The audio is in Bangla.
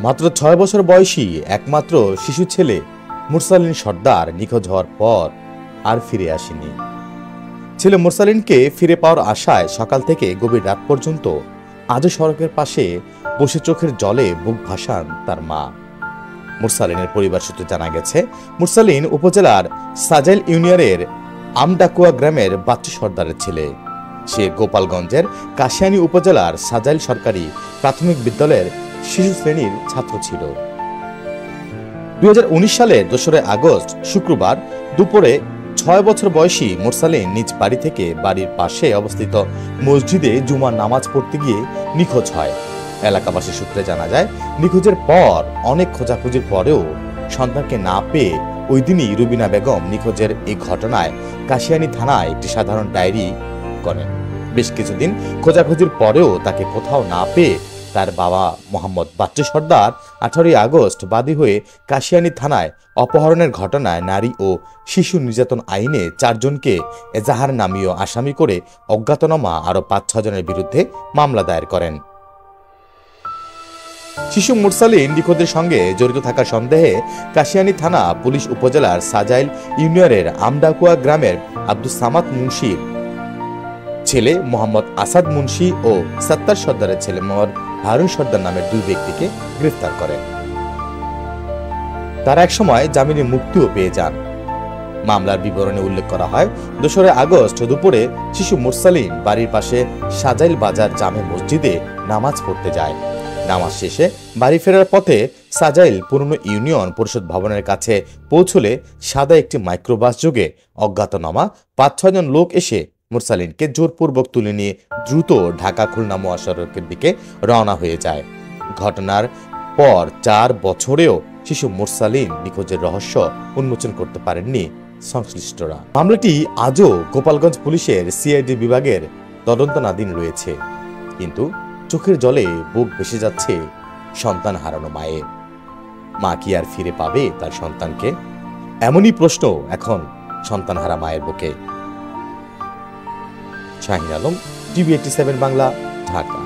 মাত্র ৬ বছর বয়সী একমাত্র শিশু ছেলে মুরসালিন সর্দার নিখোঁজ হওয়ার পর আর ফিরে আসেনি। ছেলে মুরসালিনকে ফিরে পাওয়ার আশায় সকাল থেকে গভীর রাত পর্যন্ত আজও সড়কের পাশে বসে চোখের জলে বুক ভাসান তার মা। মুরসালিনের পরিবার সূত্রে জানা গেছে, মুরসালিন উপজেলার সাজাইল ইউনিয়নের আমডাকুয়া গ্রামের বাচ্চু সর্দারের ছেলে। সে গোপালগঞ্জের কাশিয়ানী উপজেলার সাজাইল সরকারি প্রাথমিক বিদ্যালয়ের শিশু শ্রেণীর ছাত্র ছিল। 2019 সালের 2 আগস্ট শুক্রবার দুপুরে 6 বছর বয়সী মুরসালিন নিজ বাড়ি থেকে বাড়ির পাশে অবস্থিত মসজিদে জুমার নামাজ পড়তে গিয়ে নিখোঁজ হয়। এলাকাবাসী সূত্রে জানা যায়, নিখোঁজের পর অনেক খোঁজাখুঁজির পরেও সন্তানকে না পেয়ে ওই দিনই রুবিনা বেগম নিখোঁজের এই ঘটনায় কাশিয়ানী থানায় একটি সাধারণ ডায়েরি করেন। বেশ কিছুদিন খোঁজাখুঁজির পরেও তাকে কোথাও না পেয়ে তার বাবা মোহাম্মদ বাচ্চু সর্দার 18 আগস্ট বাদী হয়ে কাশিয়ানী থানায় অপহরণের ঘটনায় নারী ও শিশু নির্যাতন আইনে 4 জনকে এজাহার নামীয় আসামি করে অজ্ঞাতনামা আরও 5-6 জনের বিরুদ্ধে মামলা দায়ের করেন। শিশু মুরসালিন নিখোঁজের সঙ্গে জড়িত থাকার সন্দেহে কাশিয়ানী থানা পুলিশ উপজেলার সাজাইল ইউনিয়নের আমডাকুয়া গ্রামের আব্দুস সামাদ মুন্সির ছেলে মোহাম্মদ আসাদ মুন্সি ও সত্তার সর্দারের ছেলে মোহাম্মদ হারুন সর্দার নামের 2 ব্যক্তিকে গ্রেফতার করে। তারা একসময় জামিনে মুক্তিও পেয়ে যান। মামলার বিবরণে উল্লেখ করা হয়, 2 আগস্ট দুপুরে শিশু মুরসালিন বাড়ির পাশে সাজাইল বাজার জামে মসজিদে নামাজ পড়তে যায়। নামাজ শেষে বাড়ি ফেরার পথে সাজাইল পুরনো ইউনিয়ন পরিষদ ভবনের কাছে পৌঁছলে সাদা একটি মাইক্রোবাস যোগে অজ্ঞাতনামা 5-6 জন লোক এসে মুরসালিনকে জোরপূর্বক তুলে নিয়ে দ্রুত ঢাকা খুলনা মহাসড়কের দিকে রওনা হয়ে যায়। ঘটনার পর 4 বছরেও শিশু মুরসালিন নিখোঁজের রহস্য উন্মোচন করতে পারেননি সংশ্লিষ্টরা। মামলাটি আজও গোপালগঞ্জ পুলিশের সিআইডি বিভাগের তদন্তনাধীন রয়েছে। কিন্তু চোখের জলে বুক ভেসে যাচ্ছে সন্তান হারানো মায়ের। মা কি আর ফিরে পাবে তার সন্তানকে? এমনই প্রশ্ন এখন সন্তানহারা মায়ের বুকে। শাহিন আলম, টিভি 87 বাংলা, ঢাকা।